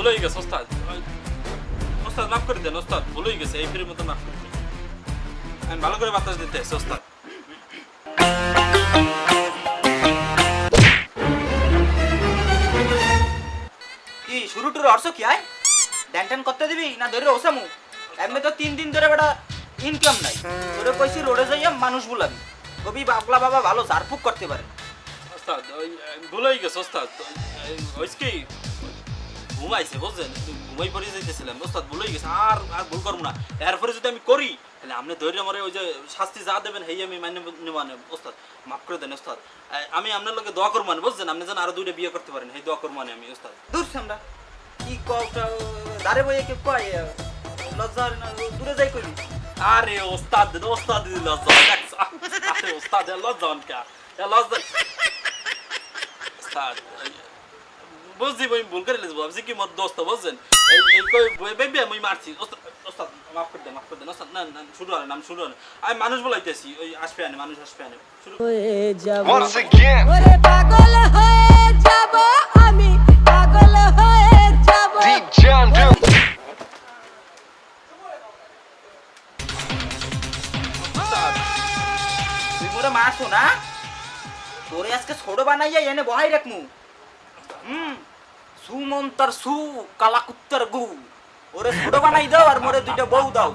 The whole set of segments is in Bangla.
ভুল হয়ে গেছে ওস্তাদ। ওস্তাদ মাফ করে দেন ওস্তাদ, ভুল হয়ে গেছে, এই ফেরির মতো মাফ করে দেন। আমি ভালো করে বাতাস দিতে আছি ওস্তাদ। কি শুরু টুরু অর্থ কি আয় ড্যান ট্যান করতে দিবি না ধরে ওসামু? এমনি তো 3 দিন ধরে বেটা ইনকাম নাই, তোরে কইছি রোডে যাইয়া মানুষ বুলাবি, কবি বাবলা বাবা ভালো ঝাড়ফুক করতে পারে। ওস্তাদ ওই ভুল হয়ে গেছে ওস্তাদ। হয়েছে কি ঘুমাইছে বুঝছেন, ঘুমাই পড়ে যাইতেছিলাম ওস্তাদ, ভুল হয়ে গেছে। আর আর ভুল করবো না। এরপরে যদি আমি করি তাহলে আপনি ধৈর্য আমার ওই যে শাস্তি যা দেবেন সেই আমি মানে নেবানে ওস্তাদ। মাফ করে দেন ওস্তাদ। আমি আপনার লগে দোয়া করবো মানে বুঝছেন, আপনি যেন আরো 2টা বিয়ে করতে পারেন সেই দোয়া করবো আমি ওস্তাদ। দূর সামরা কি কওটা দাঁড়ে বইয়ে কে কয় লজ্জা না দূরে যাই কইলি। আরে ওস্তাদ ওস্তাদ লজ্জা দেখছ, আরে ওস্তাদ লজ্জা কে লজ্জা ওস্তাদ বুঝছি আমি ভুল করে লিখবো ভাবছি কি মোর দোস্ত বুঝছেন, এই এই কই বেবি আমি মারছি ওস্তাদ। ওস্তাদ মাফ করে দেন ওস্তাদ। না না শুরু হলেন, আমি শুরু হলেন, আমি মানুষ বলাইতেছি, ওই আসবে আনে মানুষ আসবে আনে শুরু। Once again. ওরে পাগল হয়ে যাব আমি, পাগল হয়ে যাব। Deep John Doe. তুই মোরে মারছো না, তোরে আজকে ছোট বানাইয়া এনে বহাই রাখমু। সুমন্তর সু কালাকুত্তর গু, ওরে ছোট বানাই দাও আর মোরে 2টা বউ দাও।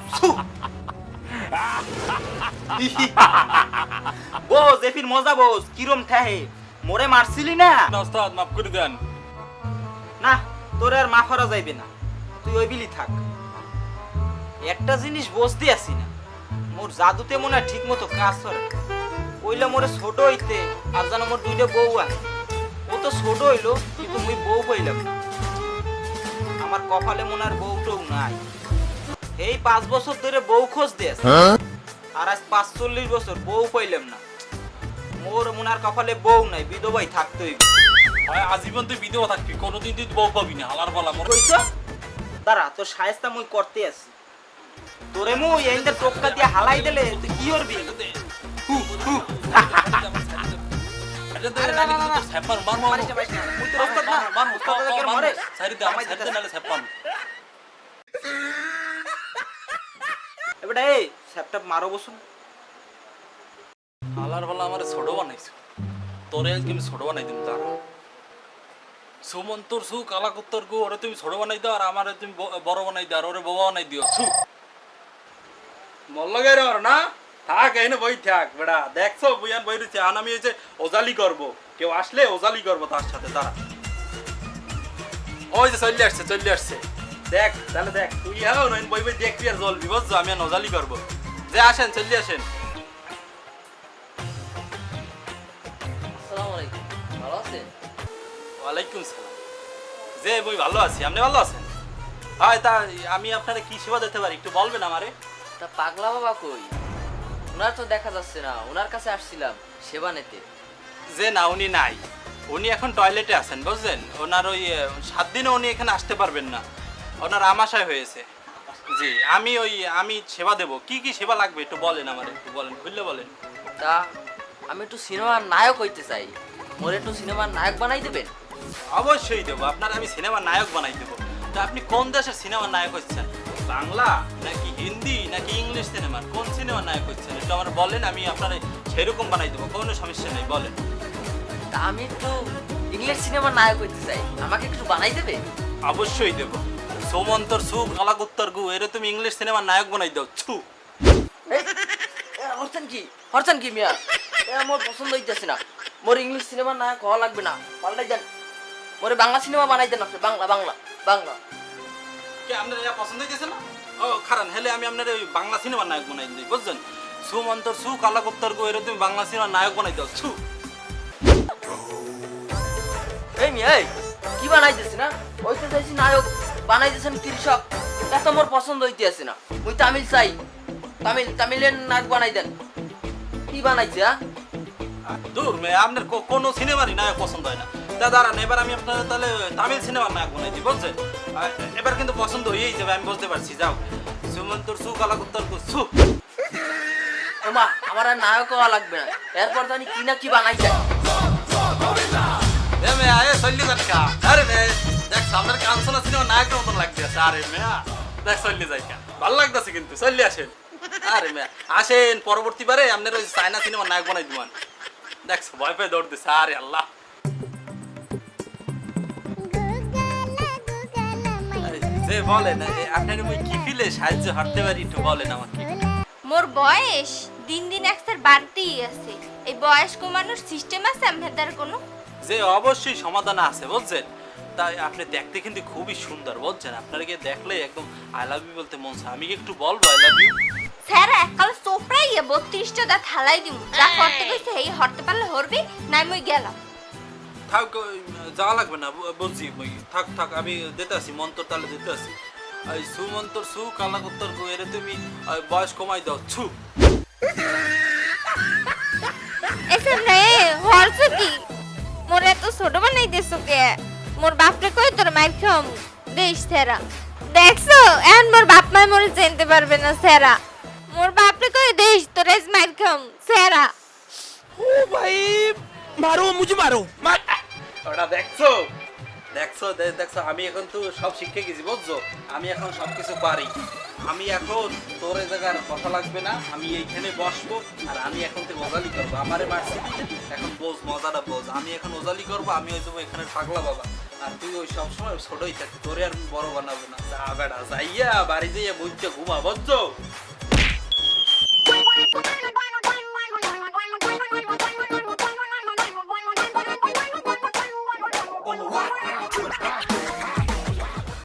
বোস এফির মজা বোস কিরম ঠাহে, মোরে মারছিলি না? ওস্তাদ মাফ করে দেন। না তোরে আর মাফ করা যাইবে না, তুই ওই বিলি থাক। একটা জিনিস বুঝতে আসি না, মোর জাদুতে মনে হয় ঠিক মতো কাজ করে। কইলে মোরে ছোট হইতে আর জানো মোর 2টা বউ আছে, ও তো ছোট হইলো কিন্তু মুই বউ পাইলাম না। আমার কপালে মনে আর বউটাও নাই। এই 5 বছর ধরে বউ খোঁজ দিয়ে আছে, আর আজ 45 বছর বউ পাইলাম না। মোর মনে আর কপালে বউ নাই, বিধবাই থাকতে হইবে। হয় আজীবন তুই বিধবা থাকবি, কোনোদিন তুই বউ পাবি না। হালার পালা মোর কইছ দাঁড়া, তোর শায়েস্তা মুই করতে আছি। তোরে মুই এইটা টোক্কা দিয়ে হালাই দিলে তুই কি করবি? এবারে এই স্যাপটাপ মারো বসুন। হালার পালা আমার ছোট বানাইছো, তোরে আজকে আমি ছোট বানাই দিম। তার সুমন্তর সু কালাকুত্তর গু, ওরে তুমি ছোট বানাই দাও আর আমারে তুমি বড় বানাই দাও, আর ওরে বাবা বানাই দিও। সু মল লাগাই আর না থাক, এনে বই থাক বেড়া। দেখছো বুয়ান বই রয়েছে, আন আমি হয়েছে ওজালি করবো, কেউ আসলে ওজালি করবো তার সাথে। তারা ওই যে চলে আসছে দেখ, তাহলে দেখ তুই হ্যাঁ নইন বই বই দেখবি আর জ্বলবি বুঝছো। আমি আর ওজালি করবো, যে আসেন চলে আসেন। আসসালামু আলাইকুম, ভালো আছেন? ওয়ালাইকুম সালাম। যে বই ভালো আছি, আপনি ভালো আছেন? হয় তা আমি আপনারা কি সেবা দিতে পারি একটু বলবেন আমারে? তা পাগলা বাবা কই? ওনার তো দেখা যাচ্ছে না, ওনার কাছে আসছিলাম সেবা নিতে। যে না উনি নাই, উনি এখন টয়লেটে আছেন বুঝলেন। ওনার ওই 7 দিনে উনি এখানে আসতে পারবেন না, ওনার আমাশয় হয়েছে। জি আমি সেবা দেব। কি কি সেবা লাগবে একটু বলেন আমারে, একটু বলেন, খুললে বলেন। তা আমি একটু সিনেমার নায়ক হইতে চাই, মোরে একটু সিনেমার নায়ক বানাই দেবেন? অবশ্যই দেবো, আপনার আমি সিনেমার নায়ক বানাই দেবো। তা আপনি কোন দেশের সিনেমার নায়ক হচ্ছেন? বাংলা নাকি হিন্দি নাকি ইংলিশ সিনেমার কোন সিনেমার নায়ক হচ্ছেন একটু আমার বলেন, আমি আপনার সেরকম বানাই দেবো, কোনো সমস্যা নেই, বলেন। তা আমি একটু ইংলিশ সিনেমার নায়ক হইতে চাই, আমাকে একটু বানাই দেবে? অবশ্যই দেবো। সুমন্তর সু কালাকুত্তর গু, এর তুমি ইংলিশ সিনেমার নায়ক বানাই দাও। ছু হরছেন কি মিয়া? মোর পছন্দ হইতেছে না, মোর ইংলিশ সিনেমার নায়ক হওয়া লাগবে না, পাল্টাই দেন, মোরে বাংলা সিনেমা বানাই দেন আপনি। বাংলা বাংলা বাংলা কে আপনার এটা পছন্দ হইতেছে না? ও খারান হেলে আমি আপনার ওই বাংলা সিনেমার নায়ক বানাই দিই বুঝছেন। সুমন্তর সু কালাকুত্তর গু, এর তুমি বাংলা সিনেমার নায়ক বানাই দাও। ছু এই মিয়া এই কি বানাইতেছি না, ওইতে চাইছি নায়ক, বানাইতেছেন কৃষক। এত মোর পছন্দ হইতেছে না, মুই তামিল চাই, তামিলের নায়ক বানাই দেন। কি বানাইছে? দূর মে আপনার কোনো সিনেমারই নায়ক পছন্দ হয় না। দাঁড়ান এবার আমি আপনার তাহলে তামিল সিনেমার নায়ক বানাই দিই বুঝছেন। এবার কিন্তু পছন্দ হয়েই যাবে, আমি বুঝতে পারছি। যাও সুমন্তর সু কালাকুত্তর গু ছু। ওমা আমার আর নায়ক হওয়া লাগবে না, এরপর জানি কি না কি বানাই যায়। চল্লি যান কা আরে দেখ আপনার কাঞ্চনা সিনেমা নায়কের মতন লাগতেছে। আরে মেয়া দেখ চললে যাই কেন ভালো লাগতেছে কিন্তু চললে আসেন। আরে মেয়া আসেন পরবর্তীবারে আপনার ওই চায়না সিনেমা নায়ক বানাই দিবেন। দেখছো ভয় পেয়ে দৌড় দিছে। আরে আল্লাহ যে বলেন আপনার ওই কি ফিলে সাহায্য হাঁটতে পারি একটু বলেন আমাকে। মোর বয়স দিন দিন একটার বাড়তেই আছে। এই বয়স কমানোর সিস্টেম আছে আমাদের কোনো? যে অবশ্যই সমাধান আছে বুঝছেন। তাই আপনি দেখতে কিন্তু খুবই সুন্দর বুঝছেন। আপনাকে দেখলে একদম আই লাভ ইউ বলতে মন চায়। আমি কি একটু বলবো আই লাভ ইউ? স্যার এককাল চোপড়াইয়া 32টা দাঁত হালাই দিমু। যা করতে কইছে এই হরতে পারলে হরবি, নাই মই গেলাম। থাক যাওয়া লাগবে না বুঝছি। থাক থাক আমি দিতে আসি মন্তর তাহলে দিতে আসি। এই সু মন্তর সু কালা উত্তর এরে তুমি বয়স কমাই দাও ছু। এসে রে হরছ কি? মোর এত ছোট বানাই দেছো কে? মোর বাপরে কই তোর মাইর খাম দেশ সেরা। দেখছো এখন মোর বাপ মাই মোরে চিনতে পারবে না সেরা। মোর বাপরে কই দেশ তোর এস মাইর খাম সেরা। ওটা দেখছো দেখছো দেখছো আমি এখন তো সব শিখে গেছি বুঝছো। আমি এখন সব কিছু পারি। আমি এখন তোর এই জায়গার কথা লাগবে না। আমি এইখানে বসবো আর আমি এখন থেকে ওজালি করবো। আমারে মারছি এখন বোঝ মজাটা বোঝ। আমি এখন ওজালি করবো। আমি হয়ে যাবো এখানে পাগলা বাবা আর তুই ওই সবসময় ছোটই থাকবি। তোরে আর বড় বানাবো না। যা বেড়া যাইয়া বাড়ি যাইয়া বুঝছে ঘুমা বুঝছো।